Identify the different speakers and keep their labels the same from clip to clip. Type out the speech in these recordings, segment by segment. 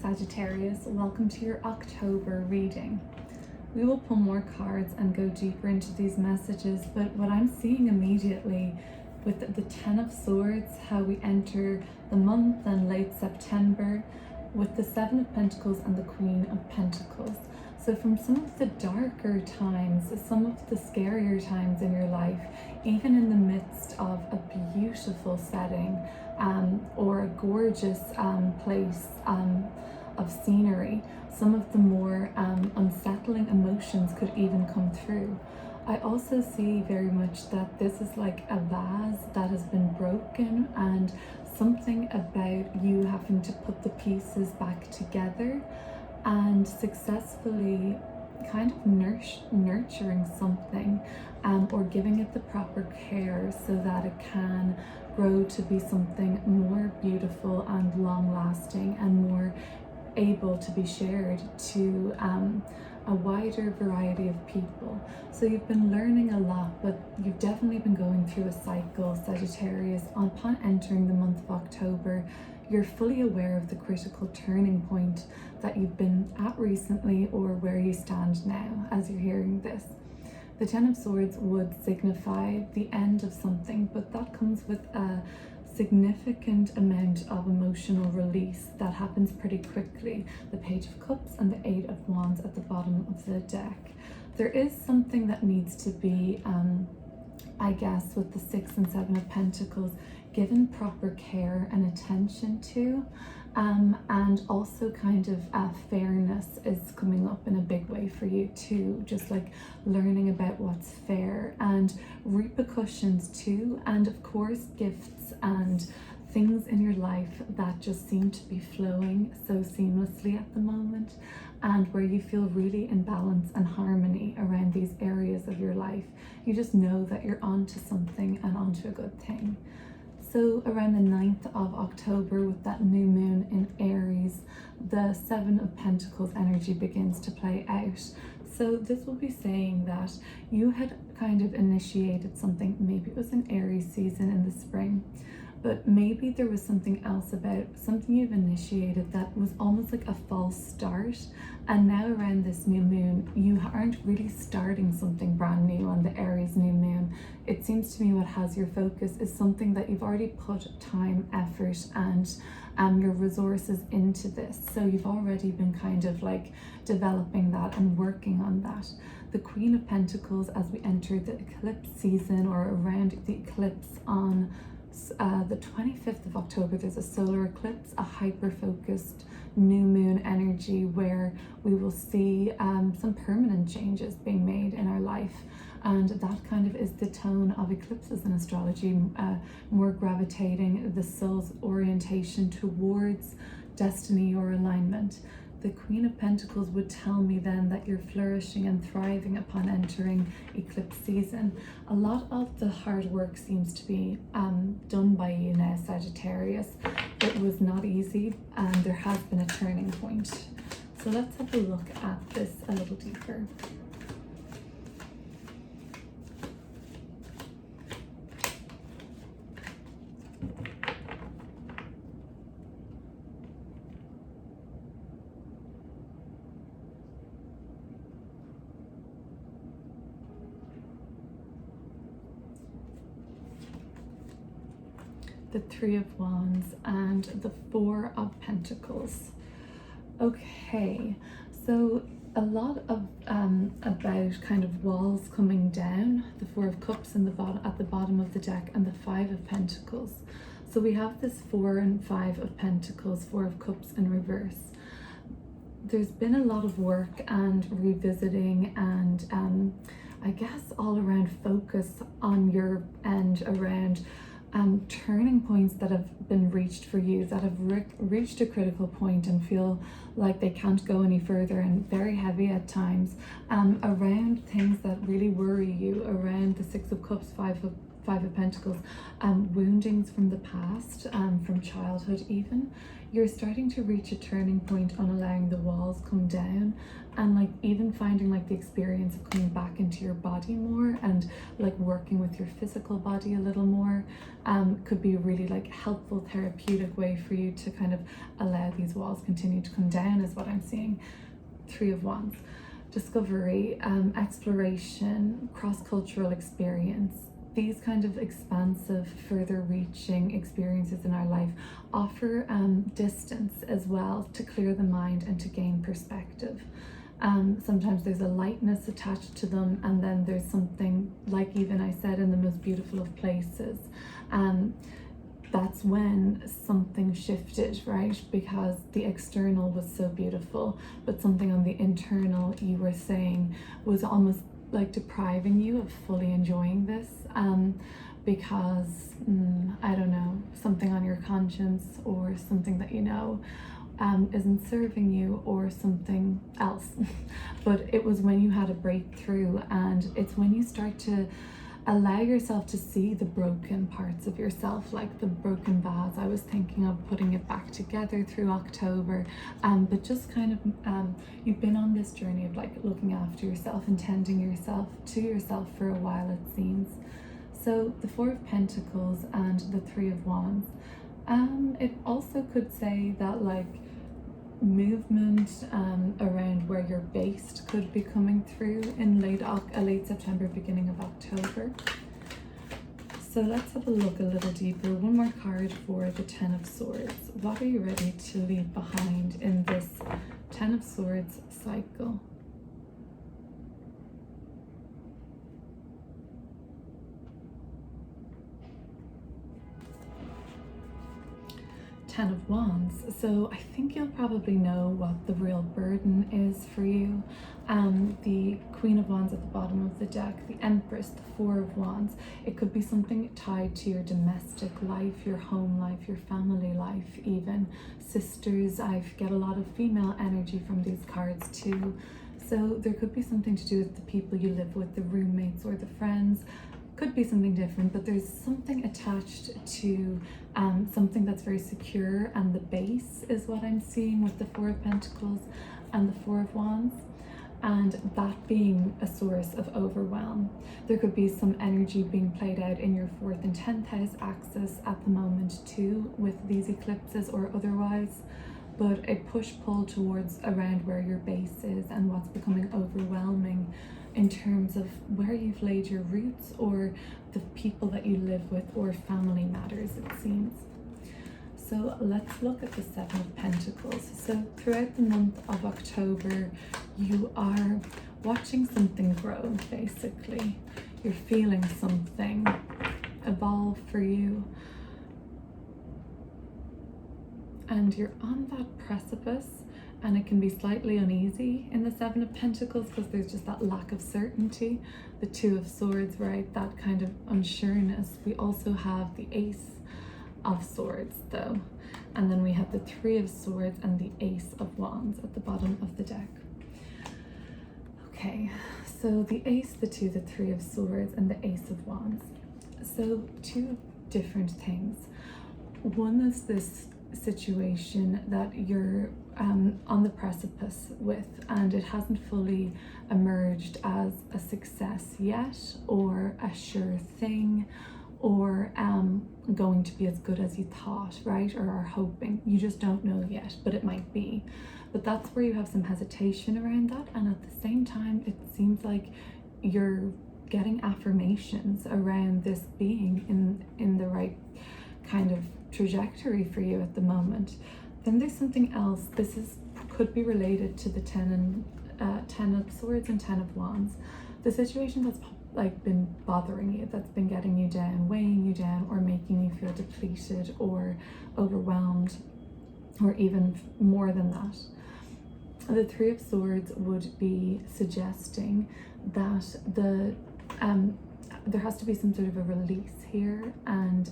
Speaker 1: Sagittarius, welcome to your October reading. We will pull more cards and go deeper into these messages, but what I'm seeing immediately with the Ten of Swords, how we enter the month and late September, with the Seven of Pentacles and the Queen of Pentacles. So from some of the darker times, some of the scarier times in your life, even in the midst of a beautiful setting or a gorgeous place of scenery, some of the more unsettling emotions could even come through. I also see very much that this is like a vase that has been broken, and something about you having to put the pieces back together and successfully kind of nurturing something or giving it the proper care so that it can grow to be something more beautiful and long lasting and more able to be shared to a wider variety of people. So you've been learning a lot, but you've definitely been going through a cycle, Sagittarius. Upon entering the month of October, you're fully aware of the critical turning point that you've been at recently or where you stand now as you're hearing this. The Ten of Swords would signify the end of something, but that comes with a significant amount of emotional release that happens pretty quickly. The Page of Cups and the Eight of Wands at the bottom of the deck. There is something that needs to be, I guess, with the Six and Seven of Pentacles, given proper care and attention to, and also kind of fairness is coming up in a big way for you too, just like learning about what's fair and repercussions too, and of course gifts and things in your life that just seem to be flowing so seamlessly at the moment, and where you feel really in balance and harmony around these areas of your life. You just know that you're onto something and onto a good thing. So around the 9th of October, with that new moon in Aries, the Seven of Pentacles energy begins to play out. So this will be saying that you had kind of initiated something. Maybe it was an Aries season in the spring, but maybe there was something else about something you've initiated that was almost like a false start. And now around this new moon, you aren't really starting something brand new on the Aries new moon. It seems to me what has your focus is something that you've already put time, effort, and your resources into this. So you've already been kind of like developing that and working on that. The Queen of Pentacles, as we enter the eclipse season or around the eclipse on the 25th of October, there's a solar eclipse, a hyper-focused new moon energy where we will see some permanent changes being made in our life. And that kind of is the tone of eclipses in astrology, more gravitating the soul's orientation towards destiny or alignment. The Queen of Pentacles would tell me then that you're flourishing and thriving upon entering eclipse season. A lot of the hard work seems to be done by you now, Sagittarius. It was not easy, and there has been a turning point. So let's have a look at this a little deeper. The Three of Wands and the Four of Pentacles. Okay, so a lot of about kind of walls coming down, the Four of Cups in at the bottom of the deck, and the Five of Pentacles. So we have this Four and Five of Pentacles, Four of Cups in reverse. There's been a lot of work and revisiting and I guess all around focus on your end around turning points that have been reached for you, that have reached a critical point and feel like they can't go any further, and very heavy at times, around things that really worry you, around the Six of Cups, Five of Pentacles, woundings from the past, from childhood even. You're starting to reach a turning point on allowing the walls come down, and like even finding like the experience of coming back into your body more, and like working with your physical body a little more, could be a really like helpful therapeutic way for you to kind of allow these walls continue to come down, is what I'm seeing. Three of Wands. Discovery, exploration, cross-cultural experience. These kind of expansive, further reaching experiences in our life offer distance as well, to clear the mind and to gain perspective. Sometimes there's a lightness attached to them, and then there's something, like even I said, in the most beautiful of places. That's when something shifted, right? Because the external was so beautiful, but something on the internal, you were saying, was almost like depriving you of fully enjoying this, because I don't know, something on your conscience, or something that you know isn't serving you, or something else. But it was when you had a breakthrough, and it's when you start to allow yourself to see the broken parts of yourself, like the broken vase. I was thinking of putting it back together through October, but just kind of, you've been on this journey of like looking after yourself and tending yourself to yourself for a while, it seems. So the Four of Pentacles and the Three of Wands, it also could say that like movement around where you're based could be coming through in late September, beginning of October. So let's have a look a little deeper. One more card for the Ten of Swords. What are you ready to leave behind in this Ten of Swords cycle? Ten of Wands. So I think you'll probably know what the real burden is for you. The Queen of Wands at the bottom of the deck, the Empress, the Four of Wands. It could be something tied to your domestic life, your home life, your family life even. Sisters, I get a lot of female energy from these cards too. So there could be something to do with the people you live with, the roommates or the friends. Could be something different, but there's something attached to something that's very secure, and the base is what I'm seeing with the Four of Pentacles and the Four of Wands, and that being a source of overwhelm. There could be some energy being played out in your 4th and 10th house axis at the moment too, with these eclipses or otherwise, but a push-pull towards around where your base is and what's becoming overwhelming in terms of where you've laid your roots, or the people that you live with, or family matters, it seems. So let's look at the Seven of Pentacles. So throughout the month of October, you are watching something grow, basically. You're feeling something evolve for you. And you're on that precipice, and it can be slightly uneasy in the Seven of Pentacles because there's just that lack of certainty. The Two of Swords, right? That kind of unsureness. We also have the Ace of Swords though. And then we have the Three of Swords and the Ace of Wands at the bottom of the deck. Okay, so the Ace, the Two, the Three of Swords, and the Ace of Wands. So two different things. One is this situation that you're on the precipice with, and it hasn't fully emerged as a success yet, or a sure thing, or going to be as good as you thought, right? Or are hoping. You just don't know yet, but it might be. But that's where you have some hesitation around that, and at the same time it seems like you're getting affirmations around this being in the right kind of trajectory for you at the moment. Then there's something else. This could be related to the Ten of Swords and Ten of Wands. The situation that's like been bothering you, that's been getting you down, weighing you down, or making you feel depleted or overwhelmed, or even more than that. The Three of Swords would be suggesting that there has to be some sort of a release here, and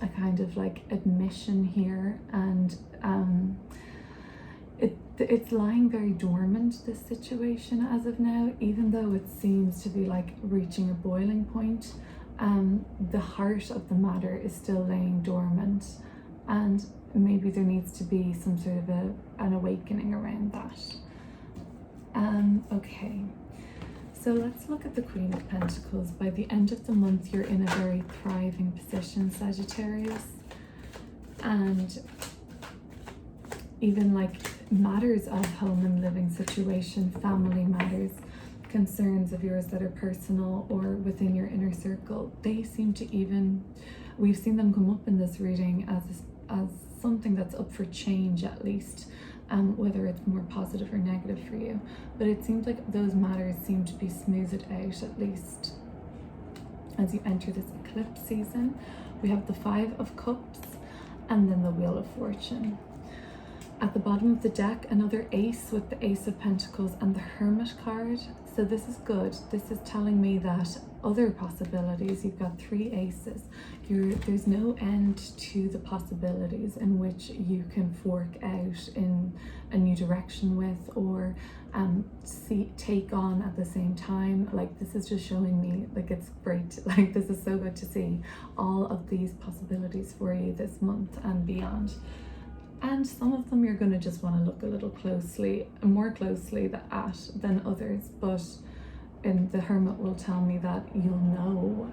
Speaker 1: a kind of like admission here, and it's lying very dormant, this situation, as of now, even though it seems to be like reaching a boiling point. The heart of the matter is still laying dormant, and maybe there needs to be some sort of an awakening around that. Okay, so let's look at the Queen of Pentacles. By the end of the month, you're in a very thriving position, Sagittarius, and even like matters of home and living situation, family matters, concerns of yours that are personal or within your inner circle, they seem to even, we've seen them come up in this reading as something that's up for change, at least, whether it's more positive or negative for you. But it seems like those matters seem to be smoothed out, at least as you enter this eclipse season. We have the Five of Cups and then the Wheel of Fortune. At the bottom of the deck, another ace with the Ace of Pentacles and the Hermit card. So this is good. This is telling me that other possibilities, you've got three aces. There's no end to the possibilities in which you can fork out in a new direction with, or take on at the same time. Like, this is just showing me, like, it's great. Like, this is so good to see all of these possibilities for you this month and beyond. And some of them you're going to just want to look a little more closely at than others. But the Hermit will tell me that you'll know